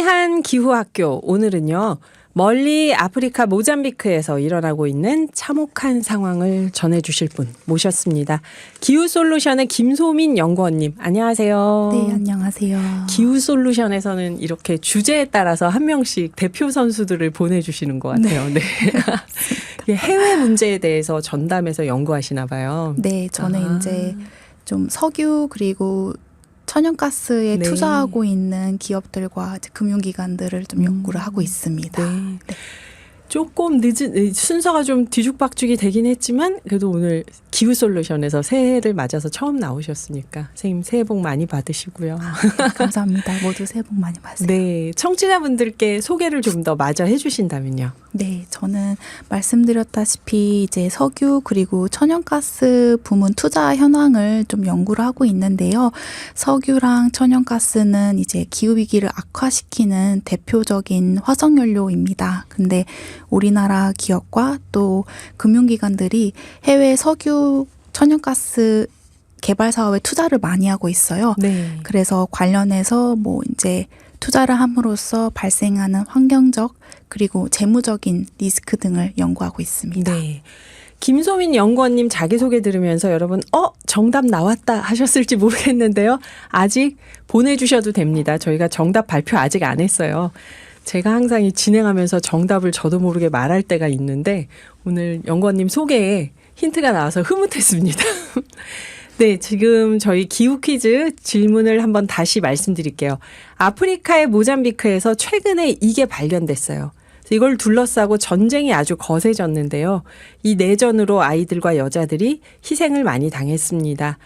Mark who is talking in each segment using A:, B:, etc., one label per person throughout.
A: 영리한 기후학교 오늘은요. 멀리 아프리카 모잠비크에서 일어나고 있는 참혹한 상황을 전해주실 분 모셨습니다. 기후솔루션의 김소민 연구원님 안녕하세요.
B: 네, 안녕하세요.
A: 기후솔루션에서는 이렇게 주제에 따라서 한 명씩 대표 선수들을 보내주시는 것 같아요. 네. 네. 해외 문제에 대해서 전담해서 연구하시나 봐요.
B: 네, 저는 이제 좀 석유 그리고 천연가스에
A: 네.
B: 투자하고 있는 기업들과 이제 금융기관들을 좀 연구를 하고 있습니다.
A: 네.
B: 네.
A: 조금 늦은 순서가 좀 뒤죽박죽이 되긴 했지만 그래도 오늘 기후솔루션에서 새해를 맞아서 처음 나오셨으니까 선생님 새해 복 많이 받으시고요.
B: 네, 감사합니다. 모두 새해 복 많이 받으세요.
A: 네, 청취자분들께 소개를 좀 더 마저 해주신다면요.
B: 네, 저는 말씀드렸다시피 이제 석유 그리고 천연가스 부문 투자 현황을 좀 연구를 하고 있는데요. 석유랑 천연가스는 이제 기후위기를 악화시키는 대표적인 화석연료입니다. 근데 우리나라 기업과 또 금융기관들이 해외 석유, 천연가스 개발 사업에 투자를 많이 하고 있어요.
A: 네.
B: 그래서 관련해서 뭐 이제 투자를 함으로써 발생하는 환경적 그리고 재무적인 리스크 등을 연구하고 있습니다.
A: 네. 김소민 연구원님 자기소개 들으면서 여러분 정답 나왔다 하셨을지 모르겠는데요. 아직 보내주셔도 됩니다. 저희가 정답 발표 아직 안 했어요. 제가 항상 진행하면서 정답을 저도 모르게 말할 때가 있는데 오늘 연구원님 소개에 힌트가 나와서 흐뭇했습니다. 네, 지금 저희 기후 퀴즈 질문을 한번 다시 말씀드릴게요. 아프리카의 모잠비크에서 최근에 이게 발견됐어요. 이걸 둘러싸고 전쟁이 아주 거세졌는데요. 이 내전으로 아이들과 여자들이 희생을 많이 당했습니다.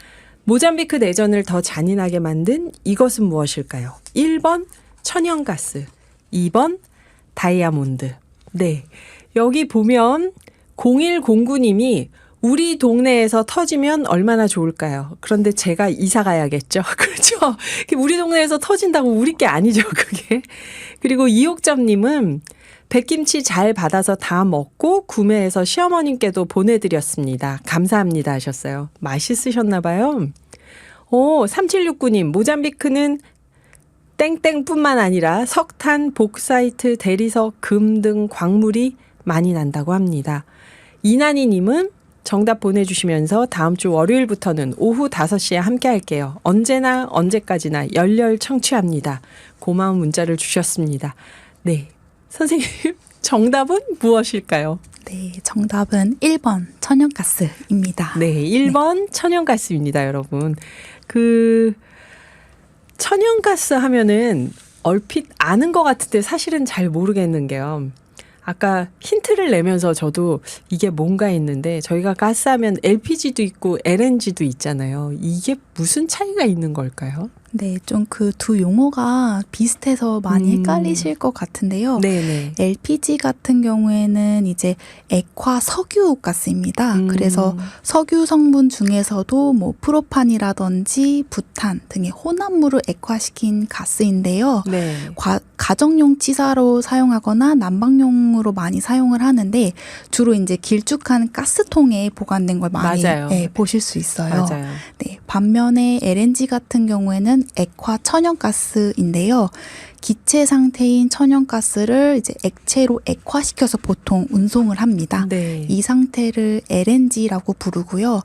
A: 모잠비크 내전을 더 잔인하게 만든 이것은 무엇일까요? 1번 천연가스, 2번 다이아몬드. 네, 여기 보면 0109님이 우리 동네에서 터지면 얼마나 좋을까요? 그런데 제가 이사 가야겠죠. 그렇죠? 우리 동네에서 터진다고 우리 게 아니죠, 그게. 그리고 이옥점님은 백김치 잘 받아서 다 먹고 구매해서 시어머님께도 보내드렸습니다. 감사합니다 하셨어요. 맛있으셨나 봐요. 3769님 모잠비크는 땡땡뿐만 아니라 석탄, 복사이트, 대리석, 금 등 광물이 많이 난다고 합니다. 이난희님은 정답 보내주시면서 다음 주 월요일부터는 오후 5시에 함께 할게요. 언제나 언제까지나 열렬 청취합니다. 고마운 문자를 주셨습니다. 네, 선생님 정답은 무엇일까요?
B: 네, 정답은 1번 천연가스입니다.
A: 네, 1번 네. 천연가스입니다, 여러분. 천연가스 하면은 얼핏 아는 것 같은데 사실은 잘 모르겠는 게요. 아까 힌트를 내면서 저도 이게 뭔가 했는데 저희가 가스하면 LPG도 있고 LNG도 있잖아요. 이게 무슨 차이가 있는 걸까요?
B: 네, 좀 그 두 용어가 비슷해서 많이 헷갈리실 것 같은데요.
A: 네네.
B: LPG 같은 경우에는 이제 액화 석유 가스입니다. 그래서 석유 성분 중에서도 뭐 프로판이라든지 부탄 등의 혼합물을 액화시킨 가스인데요.
A: 네.
B: 가정용 치사로 사용하거나 난방용으로 많이 사용을 하는데 주로 이제 길쭉한 가스통에 보관된 걸 많이 네, 보실 수 있어요.
A: 맞아요.
B: 네, 반면에 LNG 같은 경우에는 액화 천연가스인데요. 기체 상태인 천연가스를 이제 액체로 액화시켜서 보통 운송을 합니다.
A: 네.
B: 이 상태를 LNG라고 부르고요.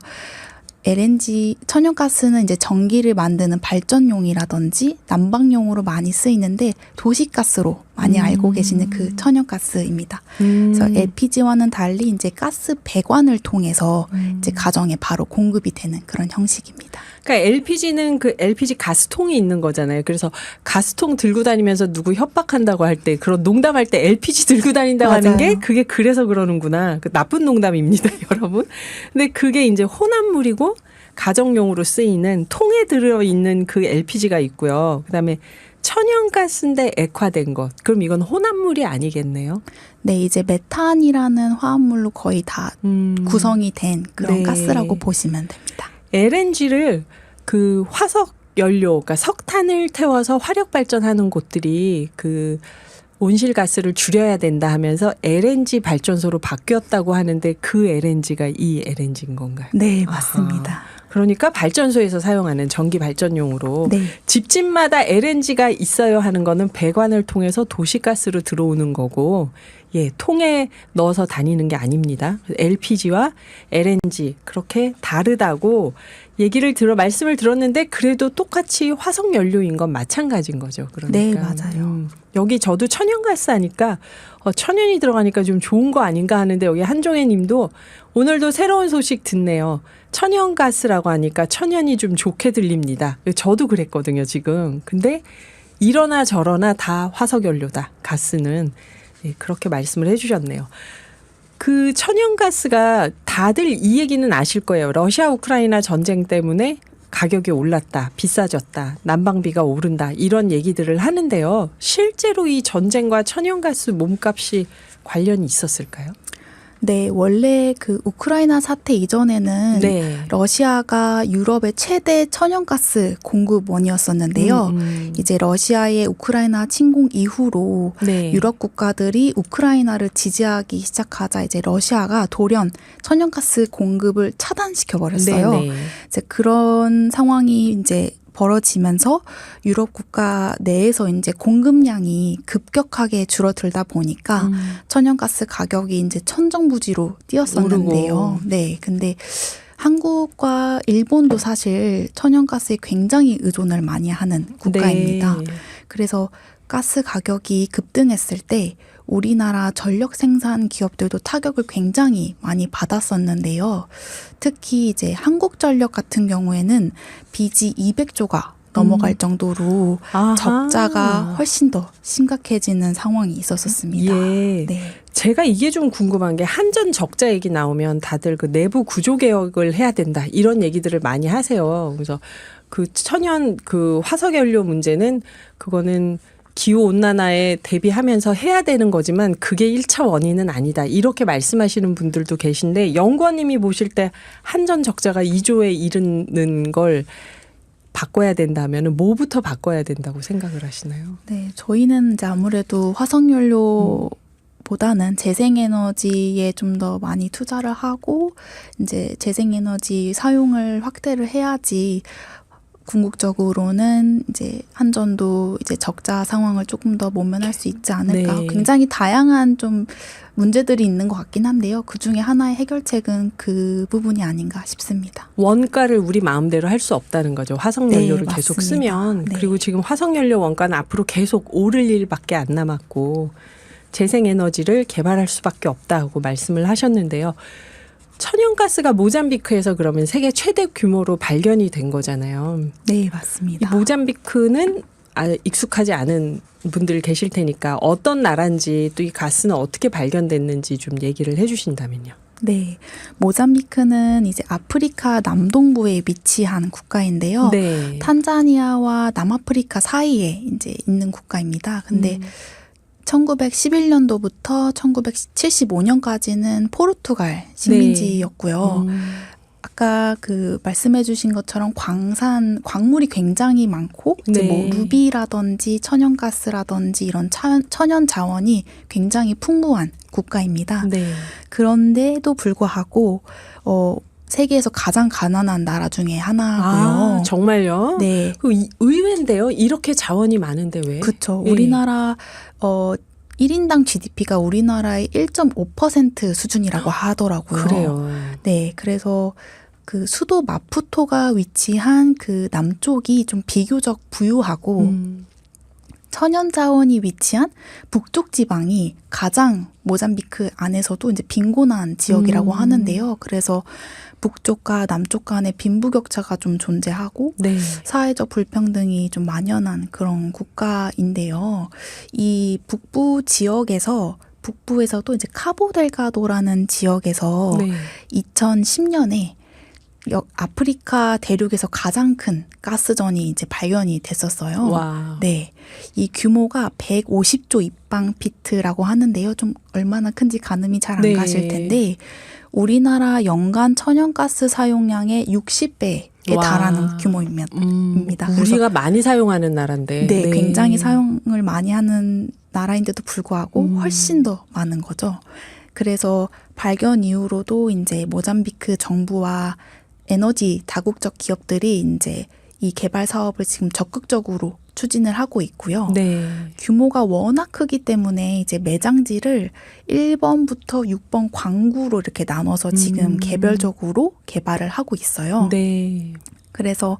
B: LNG 천연가스는 이제 전기를 만드는 발전용이라든지 난방용으로 많이 쓰이는데 도시가스로 많이 알고 계시는 그 천연가스입니다. 그래서 LPG와는 달리 이제 가스 배관을 통해서 이제 가정에 바로 공급이 되는 그런 형식입니다.
A: 그러니까 LPG는 그 LPG 가스통이 있는 거잖아요. 그래서 가스통 들고 다니면서 누구 협박한다고 할 때 그런 농담할 때 LPG 들고 다닌다고 하는 게 그게 그래서 그러는구나. 그 나쁜 농담입니다, 여러분. 근데 그게 이제 혼합물이고 가정용으로 쓰이는 통에 들어있는 그 LPG가 있고요. 그다음에 천연가스인데 액화된 것. 그럼 이건 혼합물이 아니겠네요?
B: 네, 이제 메탄이라는 화합물로 거의 다 구성이 된 그런
A: 네.
B: 가스라고 보시면 됩니다.
A: LNG를 그 화석 연료, 그러니까 석탄을 태워서 화력 발전하는 곳들이 온실가스를 줄여야 된다 하면서 LNG 발전소로 바뀌었다고 하는데 그 LNG가 이 LNG인 건가요?
B: 네, 맞습니다.
A: 아하. 그러니까 발전소에서 사용하는 전기 발전용으로
B: 네.
A: 집집마다 LNG가 있어야 하는 거는 배관을 통해서 도시가스로 들어오는 거고 예, 통에 넣어서 다니는 게 아닙니다. LPG와 LNG 그렇게 다르다고 말씀을 들었는데 그래도 똑같이 화석 연료인 건 마찬가지인 거죠. 그러니까.
B: 네, 맞아요.
A: 여기 저도 천연가스 하니까 천연이 들어가니까 좀 좋은 거 아닌가 하는데 여기 한종혜 님도 오늘도 새로운 소식 듣네요. 천연가스라고 하니까 천연이 좀 좋게 들립니다. 저도 그랬거든요, 지금. 근데 이러나 저러나 다 화석연료다, 가스는. 예, 그렇게 말씀을 해주셨네요. 그 천연가스가 다들 이 얘기는 아실 거예요. 러시아 우크라이나 전쟁 때문에 가격이 올랐다, 비싸졌다, 난방비가 오른다 이런 얘기들을 하는데요. 실제로 이 전쟁과 천연가스 몸값이 관련이 있었을까요?
B: 네, 원래 그 우크라이나 사태 이전에는
A: 네.
B: 러시아가 유럽의 최대 천연가스 공급원이었었는데요. 이제 러시아의 우크라이나 침공 이후로
A: 네.
B: 유럽 국가들이 우크라이나를 지지하기 시작하자 이제 러시아가 돌연 천연가스 공급을 차단시켜 버렸어요.
A: 네, 네.
B: 이제 그런 상황이 이제 벌어지면서 유럽 국가 내에서 이제 공급량이 급격하게 줄어들다 보니까 천연가스 가격이 이제 천정부지로 뛰었었는데요.
A: 오르고.
B: 네, 근데 한국과 일본도 사실 천연가스에 굉장히 의존을 많이 하는 국가입니다.
A: 네.
B: 그래서 가스 가격이 급등했을 때 우리나라 전력 생산 기업들도 타격을 굉장히 많이 받았었는데요. 특히 이제 한국전력 같은 경우에는 빚이 200조가 넘어갈 정도로
A: 아하.
B: 적자가 훨씬 더 심각해지는 상황이 있었습니다.
A: 예.
B: 네.
A: 제가 이게 좀 궁금한 게 한전 적자 얘기 나오면 다들 그 내부 구조 개혁을 해야 된다 이런 얘기들을 많이 하세요. 그래서 그 천연 그 화석연료 문제는 그거는 기후온난화에 대비하면서 해야 되는 거지만 그게 1차 원인은 아니다. 이렇게 말씀하시는 분들도 계신데 연구원님이 보실 때 한전 적자가 2조에 이르는 걸 바꿔야 된다면 뭐부터 바꿔야 된다고 생각을 하시나요?
B: 네, 저희는 이제 아무래도 화석연료보다는 재생에너지에 좀 더 많이 투자를 하고 이제 재생에너지 사용을 확대를 해야지 궁극적으로는 이제 한전도 이제 적자 상황을 조금 더 모면할 수 있지 않을까.
A: 네.
B: 굉장히 다양한 좀 문제들이 있는 것 같긴 한데요. 그 중에 하나의 해결책은 그 부분이 아닌가 싶습니다.
A: 원가를 우리 마음대로 할 수 없다는 거죠. 화석연료를
B: 네,
A: 계속
B: 맞습니다.
A: 쓰면.
B: 네.
A: 그리고 지금 화석연료 원가는 앞으로 계속 오를 일밖에 안 남았고 재생에너지를 개발할 수밖에 없다고 말씀을 하셨는데요. 천연가스가 모잠비크에서 그러면 세계 최대 규모로 발견이 된 거잖아요.
B: 네,
A: 이
B: 맞습니다.
A: 모잠비크는 익숙하지 않은 분들 계실 테니까 어떤 나라인지 또 이 가스는 어떻게 발견됐는지 좀 얘기를 해 주신다면요.
B: 네, 모잠비크는 이제 아프리카 남동부에 위치한 국가인데요.
A: 네.
B: 탄자니아와 남아프리카 사이에 이제 있는 국가입니다. 근데 1911년도부터 1975년까지는 포르투갈 식민지였고요. 아까 그 말씀해주신 것처럼 광물이 굉장히 많고 이제 뭐
A: 네.
B: 루비라든지 천연가스라든지 이런 천연 자원이 굉장히 풍부한 국가입니다.
A: 네.
B: 그런데도 불구하고 세계에서 가장 가난한 나라 중에 하나고요.
A: 아, 정말요?
B: 네.
A: 의외인데요. 이렇게 자원이 많은데 왜?
B: 그렇죠.
A: 예.
B: 우리나라 1인당 GDP가 우리나라의 1.5% 수준이라고 하더라고요.
A: 그래요.
B: 네, 그래서 그 수도 마푸토가 위치한 그 남쪽이 좀 비교적 부유하고 천연 자원이 위치한 북쪽 지방이 가장 모잠비크 안에서도 이제 빈곤한 지역이라고 하는데요. 그래서 북쪽과 남쪽 간의 빈부격차가 좀 존재하고
A: 네.
B: 사회적 불평등이 좀 만연한 그런 국가인데요. 이 북부 지역에서 북부에서도 이제 카보델가도라는 지역에서
A: 네.
B: 2010년에 아프리카 대륙에서 가장 큰 가스전이 이제 발견이 됐었어요.
A: 와.
B: 네. 이 규모가 150조 입방피트라고 하는데요. 좀 얼마나 큰지 가늠이 잘 안
A: 네.
B: 가실 텐데 우리나라 연간 천연가스 사용량의 60배에
A: 와.
B: 달하는 규모입니다. 그래서
A: 우리가 많이 사용하는 나라인데.
B: 네, 굉장히 사용을 많이 하는 나라인데도 불구하고 훨씬 더 많은 거죠. 그래서 발견 이후로도 이제 모잠비크 정부와 에너지 다국적 기업들이 이제 이 개발 사업을 지금 적극적으로 추진을 하고 있고요.
A: 네.
B: 규모가 워낙 크기 때문에 이제 매장지를 1번부터 6번 광구로 이렇게 나눠서 지금 개별적으로 개발을 하고 있어요.
A: 네.
B: 그래서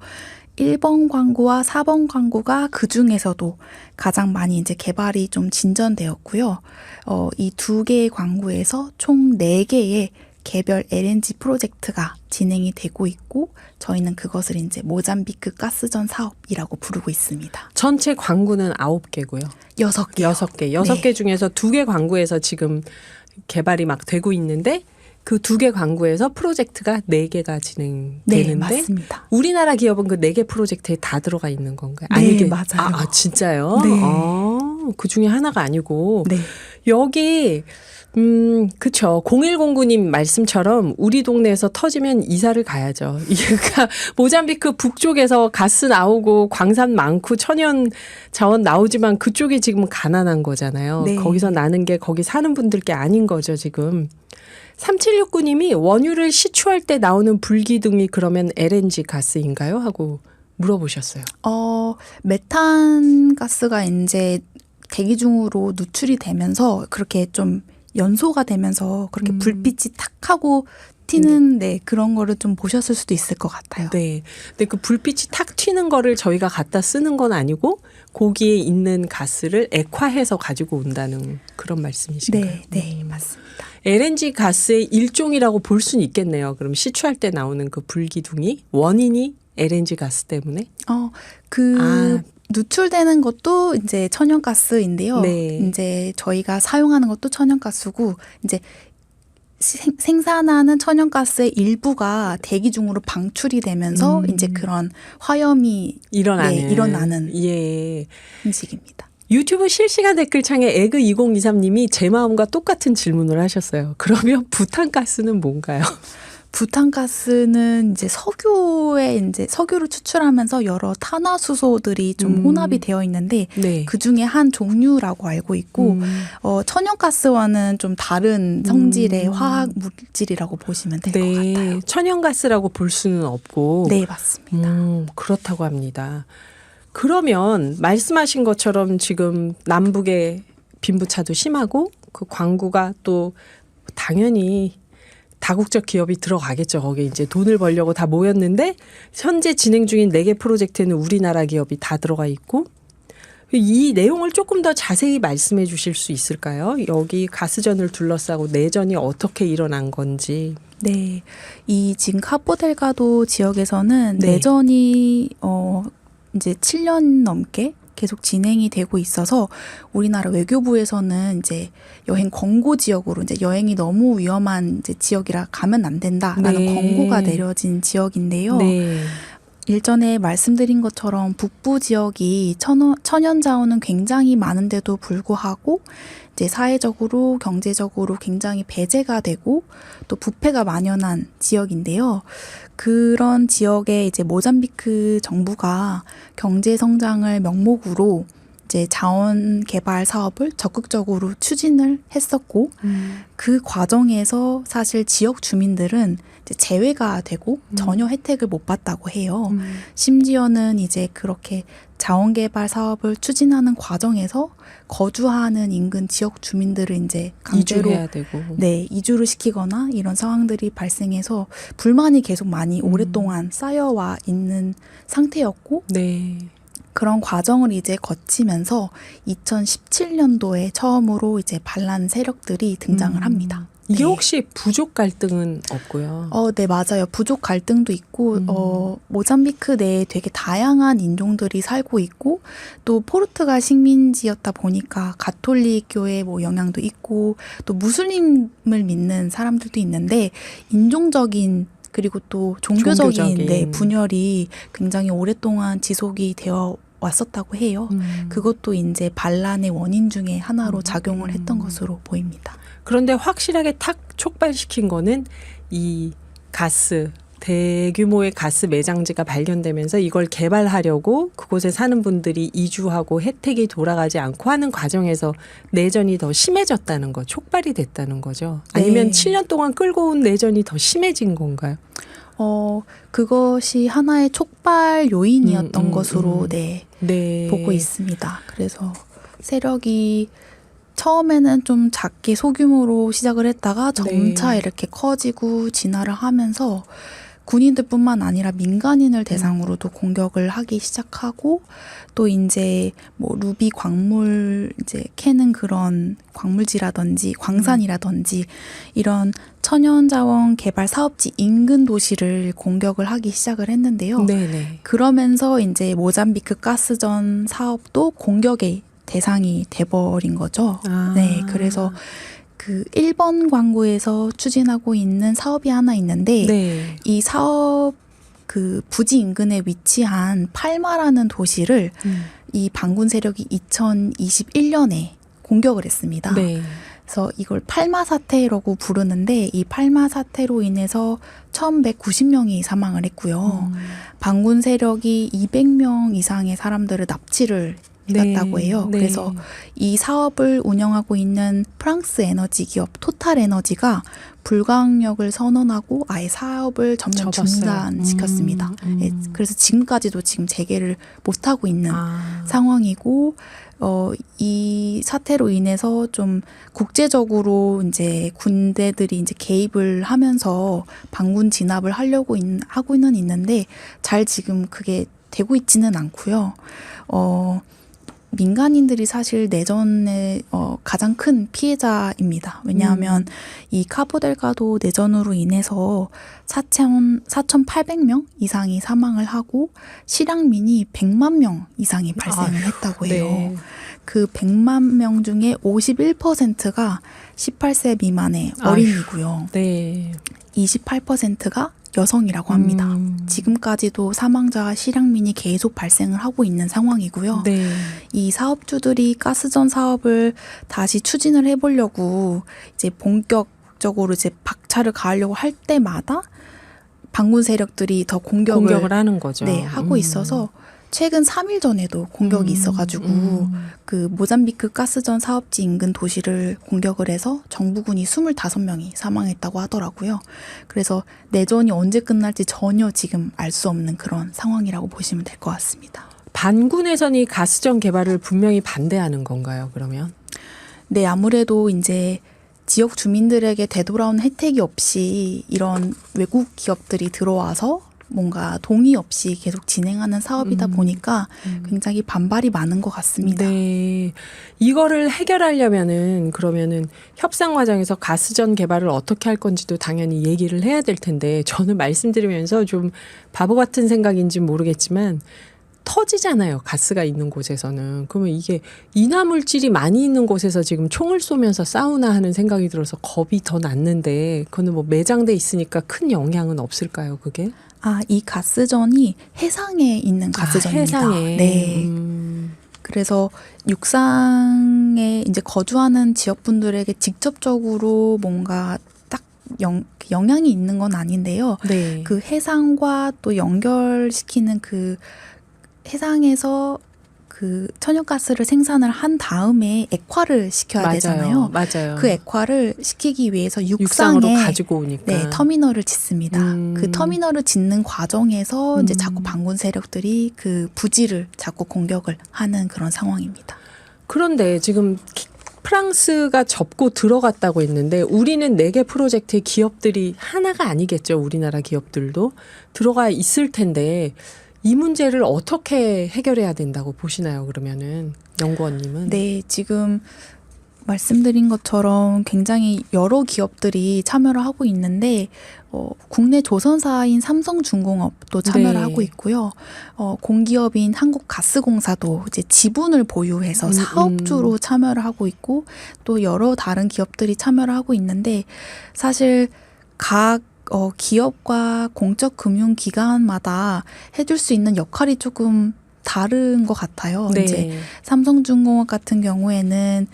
B: 1번 광구와 4번 광구가 그 중에서도 가장 많이 이제 개발이 좀 진전되었고요. 이 두 개의 광구에서 총 4개의 개별 LNG 프로젝트가 진행이 되고 있고 저희는 그것을 이제 모잠비크 가스전 사업이라고 부르고 있습니다.
A: 전체 광구는 9개고요.
B: 6개.
A: 6개. 6개 중에서 2개 광구에서 지금 개발이 막 되고 있는데 그 2개 광구에서 프로젝트가 4개가 진행되는데
B: 네, 맞습니다.
A: 우리나라 기업은 그 4개 프로젝트에 다 들어가 있는 건가요?
B: 네, 맞아요.
A: 진짜요?
B: 네.
A: 그 중에 하나가 아니고
B: 네.
A: 여기 그쵸. 0109님 말씀처럼 우리 동네에서 터지면 이사를 가야죠. 그러니까 모잠비크 북쪽에서 가스 나오고 광산 많고 천연 자원 나오지만 그쪽이 지금 가난한 거잖아요.
B: 네.
A: 거기서 나는 게 거기 사는 분들 게 아닌 거죠, 지금. 3769님이 원유를 시추할 때 나오는 불기둥이 그러면 LNG 가스인가요? 하고 물어보셨어요.
B: 메탄 가스가 이제 대기 중으로 누출이 되면서 그렇게 좀 연소가 되면서 그렇게 불빛이 탁 하고 튀는 네, 그런 거를 좀 보셨을 수도 있을 것 같아요.
A: 네. 근데 그 불빛이 탁 튀는 거를 저희가 갖다 쓰는 건 아니고 거기에 있는 가스를 액화해서 가지고 온다는 그런 말씀이신가요?
B: 네, 네, 맞습니다.
A: LNG 가스의 일종이라고 볼 수는 있겠네요. 그럼 시추할 때 나오는 그 불기둥이 원인이 LNG 가스 때문에?
B: 누출되는 것도 이제 천연가스인데요.
A: 네.
B: 이제 저희가 사용하는 것도 천연가스고 이제 생산하는 천연가스의 일부가 대기 중으로 방출이 되면서 이제 그런 화염이 일어나는
A: 예.
B: hình式입니다.
A: 유튜브 실시간 댓글창에 에그 2023님이 제 마음과 똑같은 질문을 하셨어요. 그러면 부탄가스는 뭔가요?
B: 부탄가스는 이제 석유를 추출하면서 여러 탄화수소들이 좀 혼합이 되어 있는데
A: 네.
B: 그 중에 한 종류라고 알고 있고 천연가스와는 좀 다른 성질의 화학 물질이라고 보시면 될 것 같아요.
A: 천연가스라고 볼 수는 없고.
B: 네, 맞습니다.
A: 그렇다고 합니다. 그러면 말씀하신 것처럼 지금 남북의 빈부차도 심하고 그 광구가 또 당연히 다국적 기업이 들어가겠죠. 거기에 이제 돈을 벌려고 다 모였는데 현재 진행 중인 4개 프로젝트에는 우리나라 기업이 다 들어가 있고 이 내용을 조금 더 자세히 말씀해 주실 수 있을까요? 여기 가스전을 둘러싸고 내전이 어떻게 일어난 건지.
B: 네. 이 지금 카포델가도 지역에서는
A: 네.
B: 내전이 이제 7년 넘게 계속 진행이 되고 있어서 우리나라 외교부에서는 이제 여행 권고 지역으로 이제 여행이 너무 위험한 이제 지역이라 가면 안 된다라는
A: 네.
B: 권고가 내려진 지역인데요.
A: 네.
B: 일전에 말씀드린 것처럼 북부 지역이 천연 자원은 굉장히 많은데도 불구하고 이제 사회적으로 경제적으로 굉장히 배제가 되고 또 부패가 만연한 지역인데요. 그런 지역에 이제 모잠비크 정부가 경제 성장을 명목으로 이제 자원 개발 사업을 적극적으로 추진을 했었고 그 과정에서 사실 지역 주민들은 이제 제외가 되고 전혀 혜택을 못 받다고 해요. 심지어는 이제 그렇게 자원 개발 사업을 추진하는 과정에서 거주하는 인근 지역 주민들을 이제 강제로
A: 이주해야 되고.
B: 네, 이주를 시키거나 이런 상황들이 발생해서 불만이 계속 많이 오랫동안 쌓여와 있는 상태였고
A: 네.
B: 그런 과정을 이제 거치면서 2017년도에 처음으로 이제 반란 세력들이 등장을 합니다.
A: 이게
B: 네.
A: 혹시 부족 갈등은 없고요.
B: 네, 맞아요. 부족 갈등도 있고, 모잠비크 내에 되게 다양한 인종들이 살고 있고, 또 포르투갈 식민지였다 보니까 가톨릭 교회 뭐 영향도 있고, 또 무슬림을 믿는 사람들도 있는데, 인종적인 그리고 또 종교적인 네, 분열이 굉장히 오랫동안 지속이 되어 왔었다고 해요. 그것도 이제 반란의 원인 중에 하나로 작용을 했던 것으로 보입니다.
A: 그런데 확실하게 탁 촉발시킨 거는 이 가스 대규모의 가스 매장지가 발견되면서 이걸 개발하려고 그곳에 사는 분들이 이주하고 혜택이 돌아가지 않고 하는 과정에서 내전이 더 심해졌다는 거, 촉발이 됐다는 거죠. 아니면
B: 네.
A: 7년 동안 끌고 온 내전이 더 심해진 건가요?
B: 그것이 하나의 촉발 요인이었던 것으로
A: 네.
B: 보고 있습니다. 그래서 세력이 처음에는 좀 작게 소규모로 시작을 했다가 점차
A: 네.
B: 이렇게 커지고 진화를 하면서 군인들뿐만 아니라 민간인을 대상으로도 공격을 하기 시작하고 또 이제 뭐 루비 광물 이제 캐는 그런 광물지라든지 광산이라든지 이런 천연자원 개발 사업지 인근 도시를 공격을 하기 시작을 했는데요.
A: 네네.
B: 그러면서 이제 모잠비크 가스전 사업도 공격의 대상이 돼버린 거죠.
A: 아.
B: 네, 그래서 그 1번 광구에서 추진하고 있는 사업이 하나 있는데
A: 네.
B: 이 사업 그 부지 인근에 위치한 팔마라는 도시를 이 반군 세력이 2021년에 공격을 했습니다.
A: 네.
B: 그래서 이걸 팔마 사태라고 부르는데 이 팔마 사태로 인해서 1,190명이 사망을 했고요. 반군 세력이 200명 이상의 사람들을 납치를 해갔다고 해요.
A: 네.
B: 그래서 이 사업을 운영하고 있는 프랑스 에너지 기업 토탈 에너지가 불가항력을 선언하고 아예 사업을 전면
A: 접었어요.
B: 중단시켰습니다. 예, 그래서 지금까지도 지금 재개를 못하고 있는 상황이고 이 사태로 인해서 좀 국제적으로 이제 군대들이 이제 개입을 하면서 반군 진압을 하려고 하고는 있는데 잘 지금 그게 되고 있지는 않고요. 민간인들이 사실 내전의 가장 큰 피해자입니다. 왜냐하면 이 카보델가도 내전으로 인해서 4,800명 이상이 사망을 하고 실향민이 100만 명 이상이 발생을 했다고 해요.
A: 네.
B: 그 100만 명 중에 51%가 18세 미만의 어린이고요.
A: 네.
B: 28%가 여성이라고 합니다. 지금까지도 사망자와 실향민이 계속 발생을 하고 있는 상황이고요.
A: 네.
B: 이 사업주들이 가스전 사업을 다시 추진을 해보려고 이제 본격적으로 이제 박차를 가하려고 할 때마다 반군 세력들이 더 공격을
A: 하는 거죠.
B: 네, 하고 있어서 최근 3일 전에도 공격이 있어가지고 그 모잠비크 가스전 사업지 인근 도시를 공격을 해서 정부군이 25명이 사망했다고 하더라고요. 그래서 내전이 언제 끝날지 전혀 지금 알 수 없는 그런 상황이라고 보시면 될 것 같습니다.
A: 반군에서는 이 가스전 개발을 분명히 반대하는 건가요, 그러면?
B: 네, 아무래도 이제 지역 주민들에게 되돌아온 혜택이 없이 이런 외국 기업들이 들어와서 뭔가 동의 없이 계속 진행하는 사업이다 보니까 굉장히 반발이 많은 것 같습니다.
A: 네. 이거를 해결하려면은 그러면은 협상 과정에서 가스전 개발을 어떻게 할 건지도 당연히 얘기를 해야 될 텐데 저는 말씀드리면서 좀 바보 같은 생각인지 모르겠지만 터지잖아요. 가스가 있는 곳에서는. 그러면 이게 인화물질이 많이 있는 곳에서 지금 총을 쏘면서 싸우나 하는 생각이 들어서 겁이 더 났는데 그거는 뭐 매장돼 있으니까 큰 영향은 없을까요, 그게?
B: 이 가스전이 해상에 있는 가스전입니다.
A: 해상에.
B: 네. 그래서 육상에 이제 거주하는 지역분들에게 직접적으로 뭔가 딱 영향이 있는 건 아닌데요.
A: 네.
B: 그 해상과 또 연결시키는 그 해상에서 그 천연가스를 생산을 한 다음에 액화를 시켜야 되잖아요.
A: 맞아요.
B: 그 액화를 시키기 위해서
A: 육상으로
B: 육상에
A: 가지고 오니까.
B: 네, 터미널을 짓습니다. 그 터미널을 짓는 과정에서 이제 자꾸 반군 세력들이 그 부지를 자꾸 공격을 하는 그런 상황입니다.
A: 그런데 지금 프랑스가 접고 들어갔다고 했는데 우리는 4개 프로젝트의 기업들이 하나가 아니겠죠. 우리나라 기업들도 들어가 있을 텐데 이 문제를 어떻게 해결해야 된다고 보시나요? 그러면은 연구원님은?
B: 네, 지금 말씀드린 것처럼 굉장히 여러 기업들이 참여를 하고 있는데 국내 조선사인 삼성중공업도 참여를
A: 네.
B: 하고 있고요. 공기업인 한국가스공사도 이제 지분을 보유해서 사업주로 참여를 하고 있고 또 여러 다른 기업들이 참여를 하고 있는데 사실 각 기업과 공적 금융기관마다 해줄 수 있는 역할이 조금 다른 것 같아요.
A: 네.
B: 이제 삼성중공업 같은 경우에는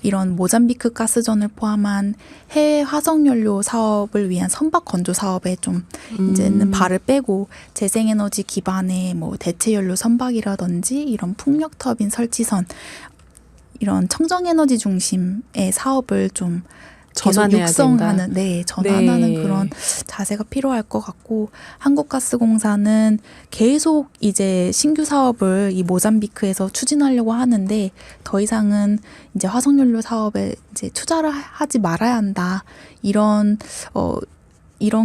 B: 이런 모잠비크 가스전을 포함한 해외 화석연료 사업을 위한 선박 건조 사업에 좀 이제는 발을 빼고 재생에너지 기반의 뭐 대체연료 선박이라든지 이런 풍력 터빈 설치선 이런 청정에너지 중심의 사업을 좀 계속
A: 전환해야
B: 육성하는,
A: 된다.
B: 전환하는
A: 네.
B: 그런 자세가 필요할 것 같고, 한국가스공사는 계속 이제 신규 사업을 이 모잠비크에서 추진하려고 하는데, 더 이상은 이제 화석연료 사업에 이제 투자를 하지 말아야 한다. 이런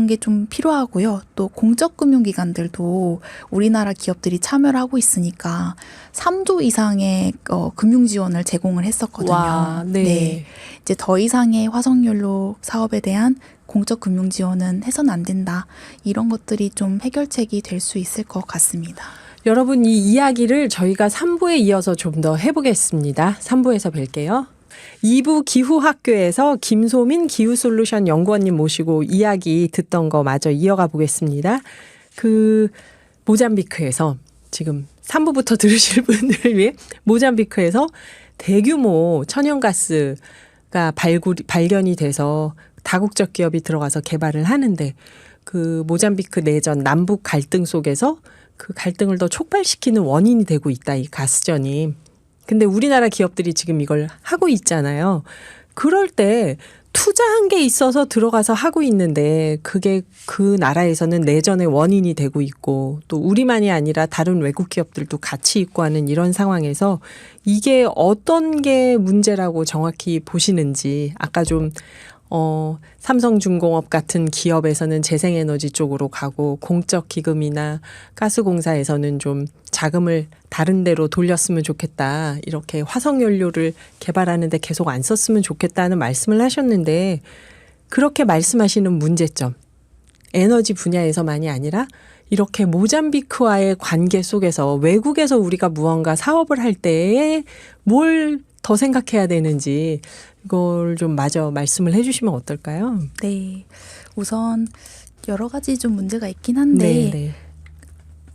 B: 게 좀 필요하고요. 또 공적금융기관들도 우리나라 기업들이 참여를 하고 있으니까 3조 이상의 금융 지원을 제공을 했었거든요.
A: 와, 네.
B: 이제 더 이상의 화석연료 사업에 대한 공적 금융 지원은 해서는 안 된다. 이런 것들이 좀 해결책이 될 수 있을 것 같습니다.
A: 여러분 이 이야기를 저희가 3부에 이어서 좀 더 해보겠습니다. 3부에서 뵐게요. 2부 기후학교에서 김소민 기후솔루션 연구원님 모시고 이야기 듣던 거 마저 이어가 보겠습니다. 모잠비크에서 지금 3부부터 들으실 분들을 위해 모잠비크에서 대규모 천연가스가 발견이 돼서 다국적 기업이 들어가서 개발을 하는데 그 모잠비크 내전 남북 갈등 속에서 그 갈등을 더 촉발시키는 원인이 되고 있다, 이 가스전이. 근데 우리나라 기업들이 지금 이걸 하고 있잖아요. 그럴 때 투자한 게 있어서 들어가서 하고 있는데 그게 그 나라에서는 내전의 원인이 되고 있고 또 우리만이 아니라 다른 외국 기업들도 같이 있고 하는 이런 상황에서 이게 어떤 게 문제라고 정확히 보시는지 아까 좀 삼성중공업 같은 기업에서는 재생에너지 쪽으로 가고 공적 기금이나 가스공사에서는 좀 자금을 다른 데로 돌렸으면 좋겠다. 이렇게 화석연료를 개발하는데 계속 안 썼으면 좋겠다는 말씀을 하셨는데 그렇게 말씀하시는 문제점, 에너지 분야에서만이 아니라 이렇게 모잠비크와의 관계 속에서 외국에서 우리가 무언가 사업을 할 때에 뭘 더 생각해야 되는지 이걸 좀 마저 말씀을 해 주시면 어떨까요?
B: 네. 우선 여러 가지 좀 문제가 있긴 한데
A: 네.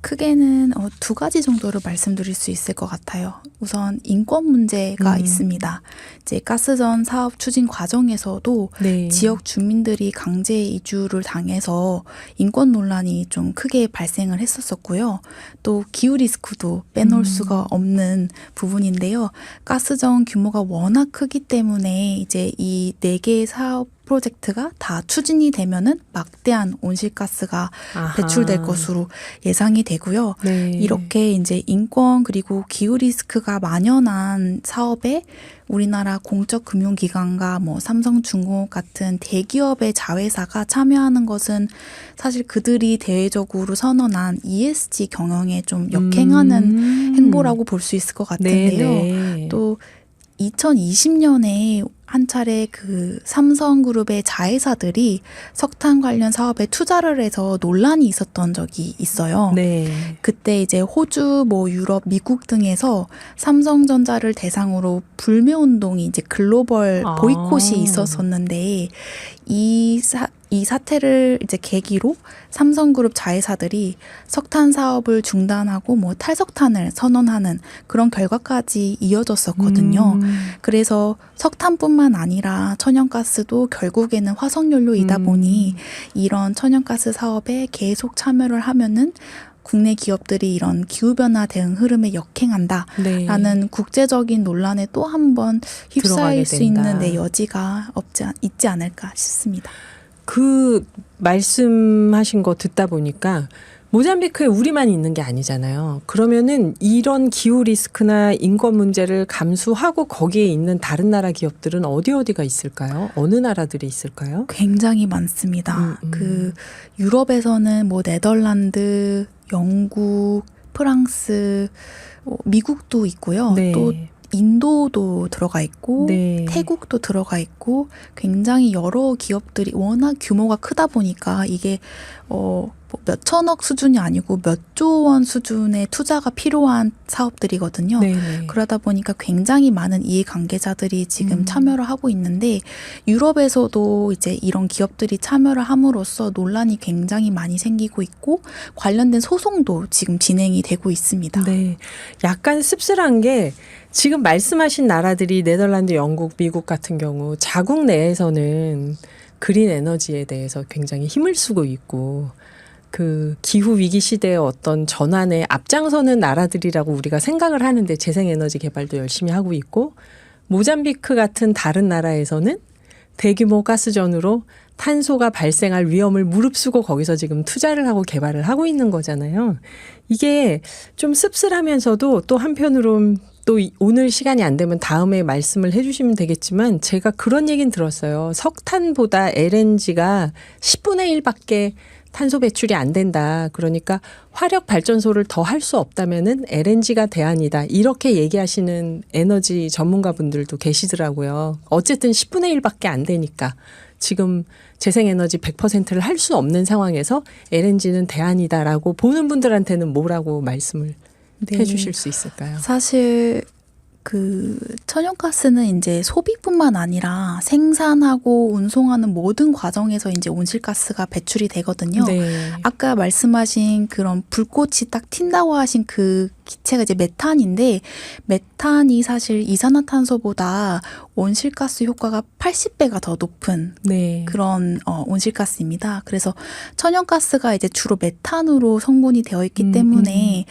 B: 크게는 두 가지 정도로 말씀드릴 수 있을 것 같아요. 우선 인권 문제가 있습니다. 이제 가스전 사업 추진 과정에서도
A: 네.
B: 지역 주민들이 강제 이주를 당해서 인권 논란이 좀 크게 발생을 했었었고요. 또 기후 리스크도 빼놓을 수가 없는 부분인데요. 가스전 규모가 워낙 크기 때문에 이제 이 4개의 사업 프로젝트가 다 추진이 되면은 막대한 온실가스가
A: 아하.
B: 배출될 것으로 예상이 되고요.
A: 네.
B: 이렇게 이제 인권 그리고 기후 리스크가 만연한 사업에 우리나라 공적 금융기관과 뭐 삼성중공업 같은 대기업의 자회사가 참여하는 것은 사실 그들이 대외적으로 선언한 ESG 경영에 좀 역행하는 행보라고 볼 수 있을 것 같은데요.
A: 네.
B: 또 2020년에 한 차례 그 삼성그룹의 자회사들이 석탄 관련 사업에 투자를 해서 논란이 있었던 적이 있어요.
A: 네.
B: 그때 이제 호주, 뭐 유럽, 미국 등에서 삼성전자를 대상으로 불매 운동이 이제 글로벌 보이콧이 있었었는데 이 사태를 이제 계기로 삼성그룹 자회사들이 석탄 사업을 중단하고 뭐 탈석탄을 선언하는 그런 결과까지 이어졌었거든요. 그래서 석탄뿐만 아니라 천연가스도 결국에는 화석연료이다 보니 이런 천연가스 사업에 계속 참여를 하면은 국내 기업들이 이런 기후변화 대응 흐름에 역행한다라는
A: 네.
B: 국제적인 논란에 또 한 번 휩싸일 수
A: 된다.
B: 있는 여지가 있지 않을까 싶습니다.
A: 그 말씀하신 거 듣다 보니까 모잠비크에 우리만 있는 게 아니잖아요. 그러면은 이런 기후 리스크나 인권 문제를 감수하고 거기에 있는 다른 나라 기업들은 어디가 있을까요? 어느 나라들이 있을까요?
B: 굉장히 많습니다. 그 유럽에서는 뭐 네덜란드, 영국, 프랑스, 미국도 있고요.
A: 네.
B: 또 인도도 들어가 있고
A: 네.
B: 태국도 들어가 있고 굉장히 여러 기업들이 워낙 규모가 크다 보니까 이게 몇 천억 수준이 아니고 몇 조 원 수준의 투자가 필요한 사업들이거든요.
A: 네네.
B: 그러다 보니까 굉장히 많은 이해관계자들이 지금 참여를 하고 있는데 유럽에서도 이제 이런 기업들이 참여를 함으로써 논란이 굉장히 많이 생기고 있고 관련된 소송도 지금 진행이 되고 있습니다.
A: 네. 약간 씁쓸한 게 지금 말씀하신 나라들이 네덜란드, 영국, 미국 같은 경우 자국 내에서는 그린 에너지에 대해서 굉장히 힘을 쓰고 있고 그 기후 위기 시대의 어떤 전환에 앞장서는 나라들이라고 우리가 생각을 하는데 재생에너지 개발도 열심히 하고 있고 모잠비크 같은 다른 나라에서는 대규모 가스전으로 탄소가 발생할 위험을 무릅쓰고 거기서 지금 투자를 하고 개발을 하고 있는 거잖아요. 이게 좀 씁쓸하면서도 또 한편으론 또 오늘 시간이 안 되면 다음에 말씀을 해주시면 되겠지만 제가 그런 얘기는 들었어요. 석탄보다 LNG가 10분의 1밖에 탄소 배출이 안 된다. 그러니까 화력 발전소를 더 할 수 없다면은 LNG가 대안이다. 이렇게 얘기하시는 에너지 전문가분들도 계시더라고요. 어쨌든 10분의 1밖에 안 되니까 지금 재생에너지 100%를 할 수 없는 상황에서 LNG는 대안이다라고 보는 분들한테는 뭐라고 말씀을 해 주실 수 있을까요?
B: 사실 그 천연가스는 이제 소비뿐만 아니라 생산하고 운송하는 모든 과정에서 이제 온실가스가 배출이 되거든요.
A: 네.
B: 아까 말씀하신 그런 불꽃이 딱 튄다고 하신 그 기체가 이제 메탄인데 메탄이 사실 이산화탄소보다 온실가스 효과가 80배가 더 높은
A: 네.
B: 그런 온실가스입니다. 그래서 천연가스가 이제 주로 메탄으로 성분이 되어 있기 때문에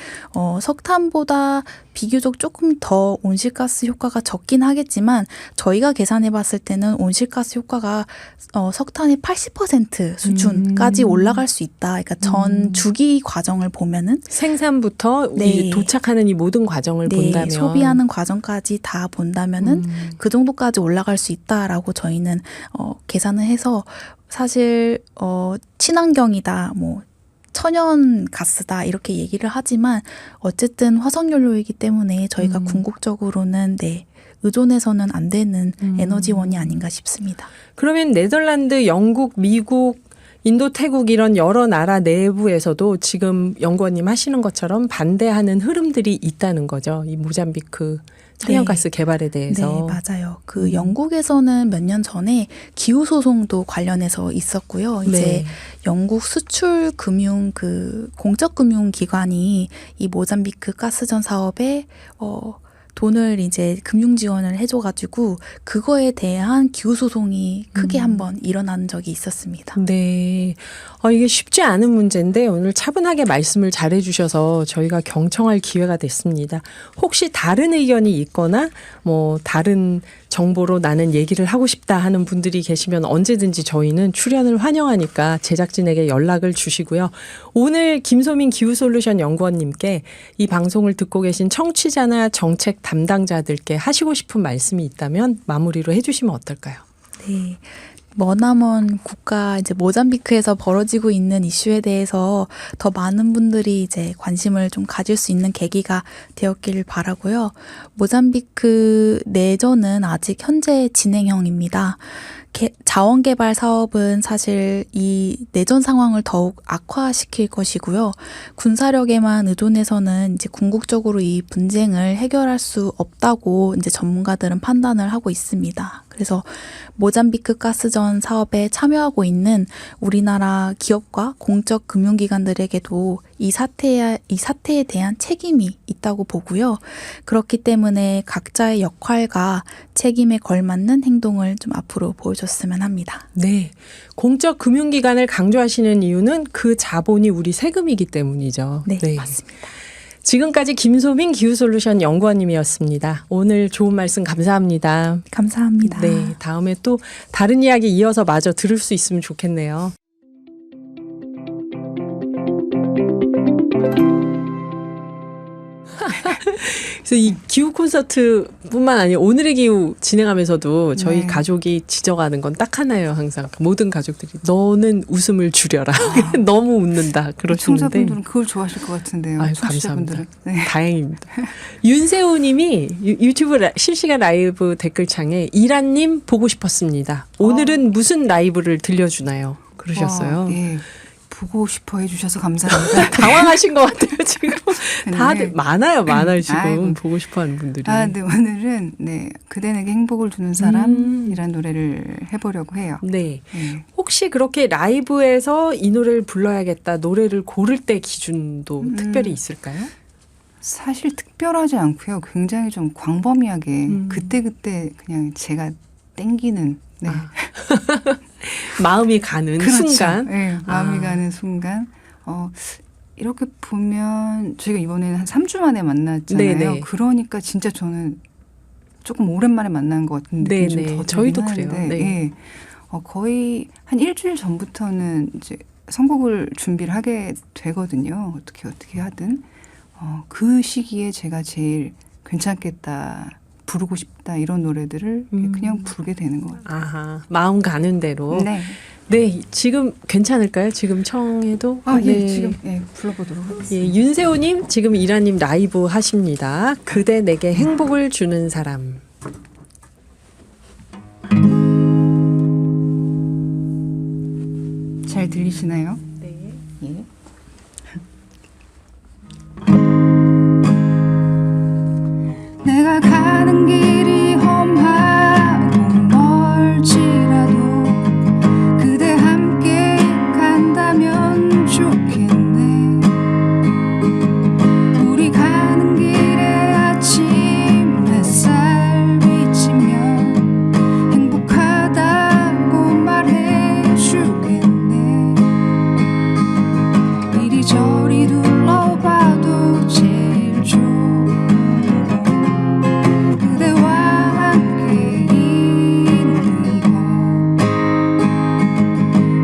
B: 석탄보다 비교적 조금 더 온실가스 효과가 적긴 하겠지만 저희가 계산해 봤을 때는 온실가스 효과가 석탄의 80% 수준까지 올라갈 수 있다. 그러니까 전 주기 과정을 보면은
A: 생산부터
B: 네.
A: 이 도착하는 이 모든 과정을
B: 네,
A: 본다면
B: 소비하는 과정까지 다 본다면은 그 정도까지 올라갈 수 있다라고 저희는 계산을 해서 사실 친환경이다 뭐 천연 가스다 이렇게 얘기를 하지만 어쨌든 화석연료이기 때문에 저희가 궁극적으로는 네, 의존해서는 안 되는 에너지원이 아닌가 싶습니다.
A: 그러면 네덜란드, 영국, 미국, 인도, 태국 이런 여러 나라 내부에서도 지금 연구원님 하시는 것처럼 반대하는 흐름들이 있다는 거죠. 이 모잠비크 천연가스 개발에 대해서.
B: 네, 맞아요. 그 영국에서는 몇 년 전에 기후 소송도 관련해서 있었고요. 이제
A: 네.
B: 영국 수출 금융 그 공적 금융 기관이 이 모잠비크 가스전 사업에 돈을 이제 금융 지원을 해줘가지고 그거에 대한 기후 소송이 크게 한번 일어난 적이 있었습니다.
A: 네. 이게 쉽지 않은 문제인데 오늘 차분하게 말씀을 잘해 주셔서 저희가 경청할 기회가 됐습니다. 혹시 다른 의견이 있거나 뭐 다른 정보로 나는 얘기를 하고 싶다 하는 분들이 계시면 언제든지 저희는 출연을 환영하니까 제작진에게 연락을 주시고요. 오늘 김소민 기후솔루션 연구원님께 이 방송을 듣고 계신 청취자나 정책 담당자들께 하시고 싶은 말씀이 있다면 마무리로 해주시면 어떨까요?
B: 네. 머나먼 국가 이제 모잠비크에서 벌어지고 있는 이슈에 대해서 더 많은 분들이 이제 관심을 좀 가질 수 있는 계기가 되었길 바라고요. 모잠비크 내전은 아직 현재 진행형입니다. 자원개발 사업은 사실 이 내전 상황을 더욱 악화시킬 것이고요. 군사력에만 의존해서는 이제 궁극적으로 이 분쟁을 해결할 수 없다고 이제 전문가들은 판단을 하고 있습니다. 그래서 모잠비크 가스전 사업에 참여하고 있는 우리나라 기업과 공적 금융기관들에게도 이 사태에 대한 책임이 있다고 보고요. 그렇기 때문에 각자의 역할과 책임에 걸맞는 행동을 좀 앞으로 보여줬으면 합니다.
A: 네. 공적 금융기관을 강조하시는 이유는 그 자본이 우리 세금이기 때문이죠.
B: 네. 맞습니다.
A: 지금까지 김소민 기후솔루션 연구원님이었습니다. 오늘 좋은 말씀 감사합니다.
B: 감사합니다.
A: 네, 다음에 또 다른 이야기 이어서 마저 들을 수 있으면 좋겠네요. 그래서 이 기후 콘서트뿐만 아니라 오늘의 기후 진행하면서도 저희
C: 네.
A: 가족이 지적하는 건 딱 하나예요. 항상 모든 가족들이 너는 웃음을 줄여라. 너무 웃는다 그러시는데
C: 청자분들은 그걸 좋아하실 것 같은데요.
A: 아유,
C: 청취자분들은.
A: 감사합니다.
C: 네.
A: 다행입니다. 윤세호님이 유튜브 실시간 라이브 댓글창에 이란님 보고 싶었습니다. 오늘은 무슨 라이브를 들려주나요? 그러셨어요.
C: 와, 예. 보고 싶어 해주셔서 감사합니다.
A: 당황하신 것 같아요 지금. 다들
C: 네.
A: 많아요 지금
C: 아이고.
A: 보고 싶어하는 분들이.
C: 네, 오늘은 그대 내게 행복을 주는 사람이란 노래를 해보려고 해요.
A: 네.
C: 네.
A: 혹시 그렇게 라이브에서 이 노래를 불러야겠다 노래를 고를 때 기준도 특별히 있을까요?
C: 사실 특별하지 않고요. 굉장히 좀 광범위하게
A: 음.
C: 그때그때 그냥 제가 땡기는 네.
A: 마음이 가는
C: 그렇죠.
A: 순간.
C: 네, 마음이
A: 아.
C: 가는 순간. 이렇게 보면 저희가 이번에는 한 3주 만에 만났잖아요.
A: 네네.
C: 그러니까 진짜 저는 조금 오랜만에 만난 것 같은 느낌이
A: 네네.
C: 좀 더
A: 저희도
C: 들긴
A: 그래요.
C: 하는데,
A: 네.
C: 예. 거의 한 일주일 전부터는 이제 선곡을 준비를 하게 되거든요. 어떻게 하든. 그 시기에 제가 제일 괜찮겠다, 부르고 싶다 이런 노래들을 그냥 부르게 되는 것 같아요.
A: 아하, 마음 가는 대로.
C: 네.
A: 네, 지금 괜찮을까요? 지금 청해도?
C: 예, 지금 불러보도록 하겠습니다.
A: 예, 윤세호님, 지금 이라님 라이브 하십니다. 그대 내게 행복을 주는 사람.
C: 잘 들리시나요?
A: 네.
C: 예. 내가 가는 길이 험하고 멀지라도 그대 함께 간다면 좋겠네. 우리 가는 길에 아침 햇살 비치면 행복하다고 말해주겠네. 이리저리 둘러봐도 제일 좋은 건 그대와 함께 있는 것.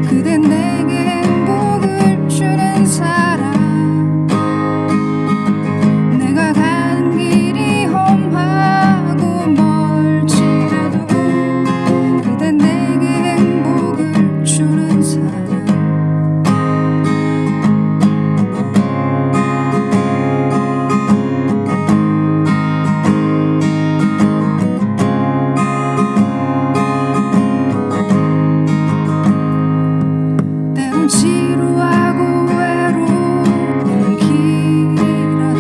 C: 그대 내게 행복을 주는 사람. 내가 가는 길이 험하고 멀지라도 그대 내게 행복을 주는 사람. 때론 지루하고 외로운 길이라도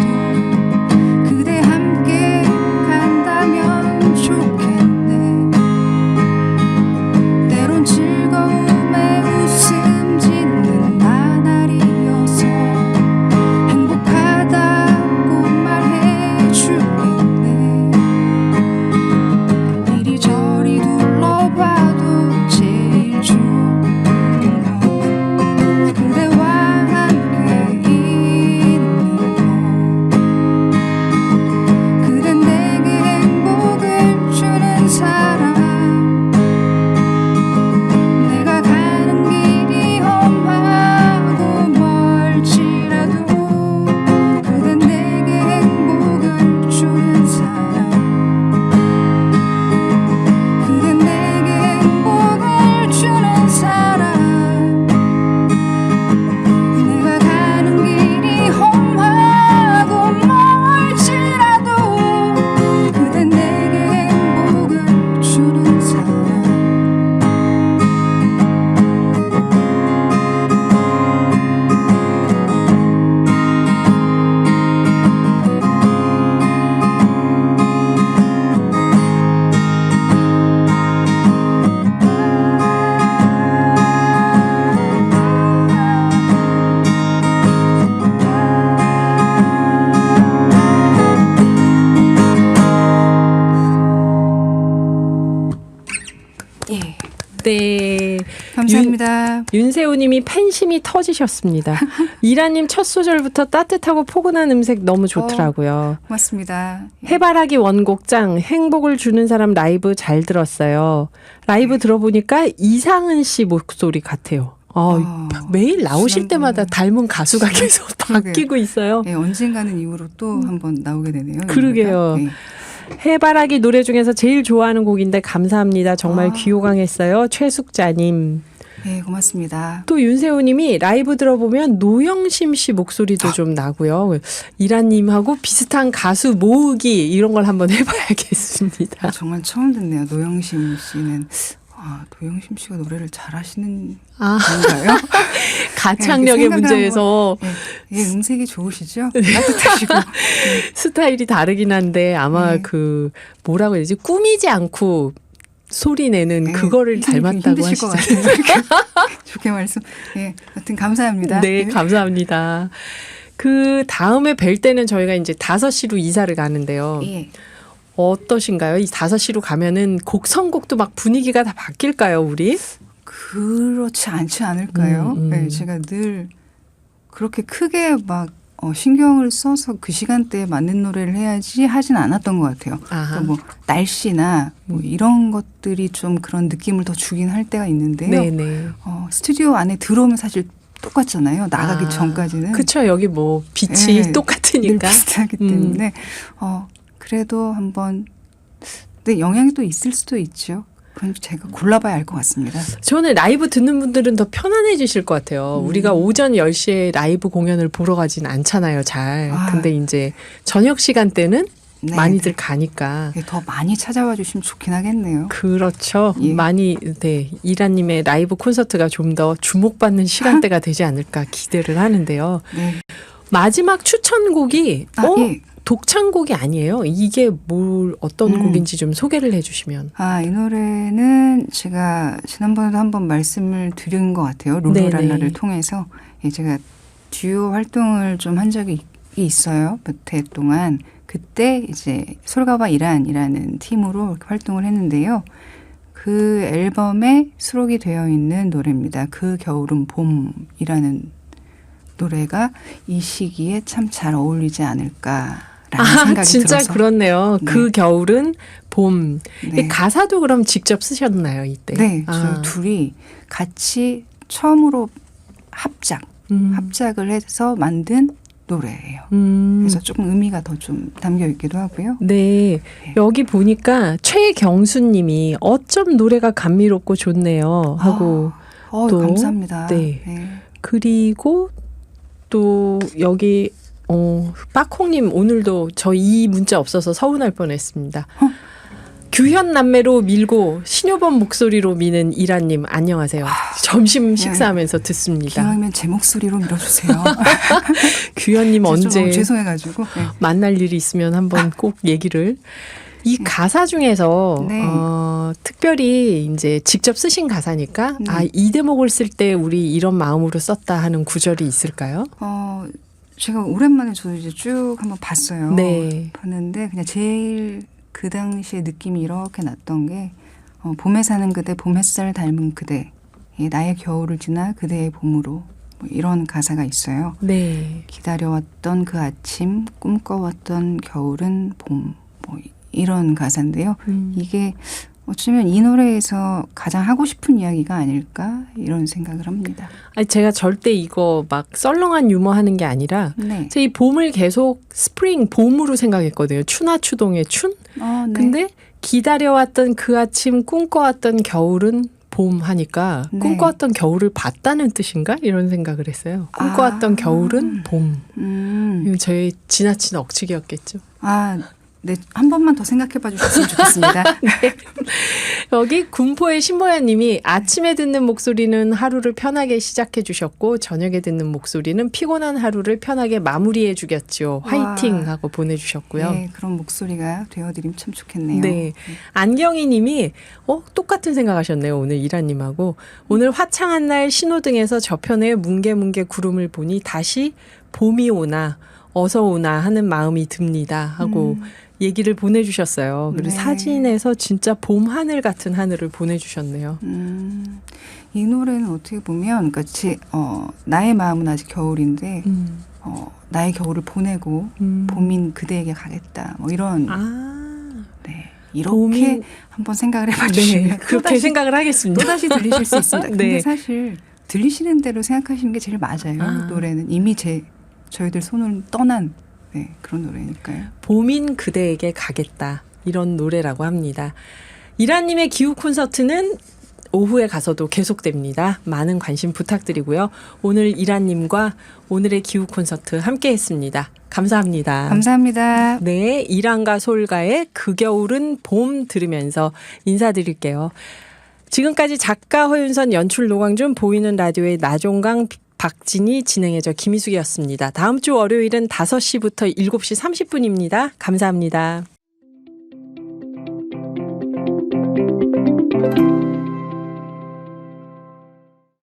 C: 그대 함께 간다면 좋겠네. 때론 즐거움에 웃음 짓는 나날이어서 행복하다고 말해주겠네. 이리저리 둘러봐도 제일 좋은 건 그대와 함께 있는 것. 그대 내게 행복을 주는 사람. 내가 가는 길이 험하고 멀지라도 그대 내게 행복을 주는 사람. 그대 내게 행복을 주는 사람. 내가 가는 길이 험하고 멀지라도 그대 내게 행복을 주는 사람. 예,
A: 네.
C: 감사합니다.
A: 윤세호님이 팬심이 터지셨습니다. 이라님 첫 소절부터 따뜻하고 포근한 음색 너무 좋더라고요.
C: 고맙습니다.
A: 해바라기 원곡장 행복을 주는 사람 라이브 잘 들었어요. 라이브 들어보니까 이상은 씨 목소리 같아요. 매일 나오실 때마다 닮은 가수가 계속 바뀌고 있어요.
C: 예, 언젠가는 이후로 또 한번 나오게 되네요. 이
A: 그러게요.
C: 노래가. 예.
A: 해바라기 노래 중에서 제일 좋아하는 곡인데 감사합니다. 정말 귀호강했어요. 최숙자님.
C: 네, 고맙습니다.
A: 또 윤세호님이 라이브 들어보면 노영심 씨 목소리도 좀 나고요. 이라님하고 비슷한 가수 모으기 이런 걸 한번 해봐야겠습니다.
C: 정말 처음 듣네요. 노영심 씨는 도영심 씨가 노래를 잘하시는
A: 아,
C: 건가요?
A: 가창력의
C: 생각을
A: 문제에서
C: 예, 음색이 좋으시죠? 따뜻하시고.
A: 스타일이 다르긴 한데 아마
C: 네.
A: 그 뭐라고 해야 되지? 꾸미지 않고 소리 내는
C: 네,
A: 그거를 닮았다고
C: 힘드실 것
A: 하시잖아요.
C: 같아요. 좋게 말씀. 예, 하여튼 감사합니다.
A: 네, 감사합니다. 그 다음에 뵐 때는 저희가 이제 5시로 이사를 가는데요.
C: 예.
A: 어떠신가요? 이 5시로 가면은 곡 선곡도 막 분위기가 다 바뀔까요, 우리?
C: 그렇지 않지 않을까요?
A: 음.
C: 네, 제가 늘 그렇게 크게 막 신경을 써서 그 시간대에 맞는 노래를 해야지 하진 않았던 것 같아요.
A: 아하.
C: 그러니까 뭐 날씨나 뭐 이런 것들이 좀 그런 느낌을 더 주긴 할 때가 있는데요.
A: 네네.
C: 스튜디오 안에 들어오면 사실 똑같잖아요. 나가기 전까지는.
A: 그렇죠. 여기 뭐 빛이
C: 네, 늘
A: 똑같으니까.
C: 비슷하기 때문에 그래도 한번 근데 영향이 또 있을 수도 있죠. 그건 제가 골라봐야 알 것 같습니다.
A: 저는 라이브 듣는 분들은 더 편안해지실 것 같아요. 우리가 오전 10시에 라이브 공연을 보러 가진 않잖아요, 잘. 근데 이제 저녁 시간대는
C: 네,
A: 많이들 가니까.
C: 더 많이 찾아와 주시면 좋긴 하겠네요.
A: 그렇죠.
C: 예.
A: 많이, 네. 이라님의 라이브 콘서트가 좀 더 주목받는 시간대가 되지 않을까 기대를 하는데요.
C: 네.
A: 마지막 추천곡이,
C: 예.
A: 독창곡이 아니에요. 이게 어떤 곡인지 좀 소개를 해주시면.
C: 이 노래는 제가 지난번에도 한번 말씀을 드린 것 같아요.
A: 네네.
C: 룰루랄라를 통해서. 제가 듀오 활동을 좀 한 적이 있어요. 몇 해 동안. 그때 이제 솔가바 이란이라는 팀으로 활동을 했는데요. 그 앨범에 수록이 되어 있는 노래입니다. 그 겨울은 봄이라는 노래가 이 시기에 참 잘 어울리지 않을까라는 생각이
A: 진짜
C: 들어서.
A: 그렇네요.
C: 네.
A: 그 겨울은 봄.
C: 네.
A: 가사도 그럼 직접 쓰셨나요, 이때?
C: 네, 저희 둘이 같이 처음으로 합작을 해서 만든 노래예요. 그래서 조금 의미가 더 좀 담겨 있기도 하고요.
A: 네. 여기 보니까 최경수님이 어쩜 노래가 감미롭고 좋네요 하고 또,
C: 감사합니다.
A: 네.
C: 네.
A: 그리고 또 여기 빠콩님 오늘도 저 이 문자 없어서 서운할 뻔했습니다. 규현 남매로 밀고 신효범 목소리로 미는 이라님 안녕하세요. 점심 식사하면서 듣습니다.
C: 기왕이면 제 목소리로 밀어주세요.
A: 규현님 언제
C: 죄송해가지고 네.
A: 만날 일이 있으면 한번 꼭 얘기를. 이 가사 중에서
C: 네.
A: 특별히 이제 직접 쓰신 가사니까 이 대목을 쓸 때 우리 이런 마음으로 썼다 하는 구절이 있을까요?
C: 제가 오랜만에 저도 이제 쭉 한번 봤어요.
A: 네.
C: 봤는데 그냥 제일 그 당시에 느낌이 이렇게 났던 게 봄에 사는 그대 봄 햇살 닮은 그대 나의 겨울을 지나 그대의 봄으로 뭐 이런 가사가 있어요.
A: 네.
C: 기다려왔던 그 아침 꿈꿔왔던 겨울은 봄 뭐 이런 가사인데요. 이게 어쩌면 이 노래에서 가장 하고 싶은 이야기가 아닐까 이런 생각을 합니다.
A: 아니 제가 절대 이거 막 썰렁한 유머 하는 게 아니라
C: 네.
A: 제가 이 봄을 계속 스프링 봄으로 생각했거든요. 추나추동의 춘.
C: 네.
A: 근데 기다려왔던 그 아침 꿈꿔왔던 겨울은 봄 하니까
C: 네.
A: 꿈꿔왔던 겨울을 봤다는 뜻인가? 이런 생각을 했어요. 꿈꿔왔던 겨울은 봄. 이건 저의 지나친 억측이었겠죠.
C: 네, 한 번만 더 생각해봐 주셨으면 좋겠습니다.
A: 네. 여기 군포의 신보야님이 아침에 듣는 목소리는 하루를 편하게 시작해 주셨고 저녁에 듣는 목소리는 피곤한 하루를 편하게 마무리해 주겠죠. 화이팅 하고 보내주셨고요.
C: 네, 그런 목소리가 되어드리면 참 좋겠네요.
A: 네. 안경희님이 똑같은 생각하셨네요. 오늘 이라님하고 오늘 화창한 날 신호등에서 저편에 뭉게뭉게 구름을 보니 다시 봄이 오나 어서 오나 하는 마음이 듭니다 하고 얘기를 보내주셨어요. 그리고
C: 네.
A: 사진에서 진짜 봄 하늘 같은 하늘을 보내주셨네요.
C: 이 노래는 어떻게 보면 그러니까 나의 마음은 아직 겨울인데 나의 겨울을 보내고 봄인 그대에게 가겠다. 뭐 이런 네, 이렇게
A: 봄인,
C: 한번 생각을 해봐 주시면
A: 네, 그렇게 생각을 하겠습니다.
C: 또다시 들리실 수 있습니다. 근데
A: 네.
C: 사실 들리시는 대로 생각하시는 게 제일 맞아요. 노래는 이미 저희들 손을 떠난 그런 노래니까요.
A: 봄인 그대에게 가겠다. 이런 노래라고 합니다. 이라님의 기후 콘서트는 오후에 가서도 계속됩니다. 많은 관심 부탁드리고요. 오늘 이라님과 오늘의 기후 콘서트 함께 했습니다. 감사합니다.
C: 감사합니다.
A: 네, 이란과 솔가의 그 겨울은 봄 들으면서 인사드릴게요. 지금까지 작가 허윤선, 연출 노광준, 보이는 라디오의 나종강, 박진희, 진행해줘 김희숙이었습니다. 다음 주 월요일은 5시부터 7시 30분입니다. 감사합니다.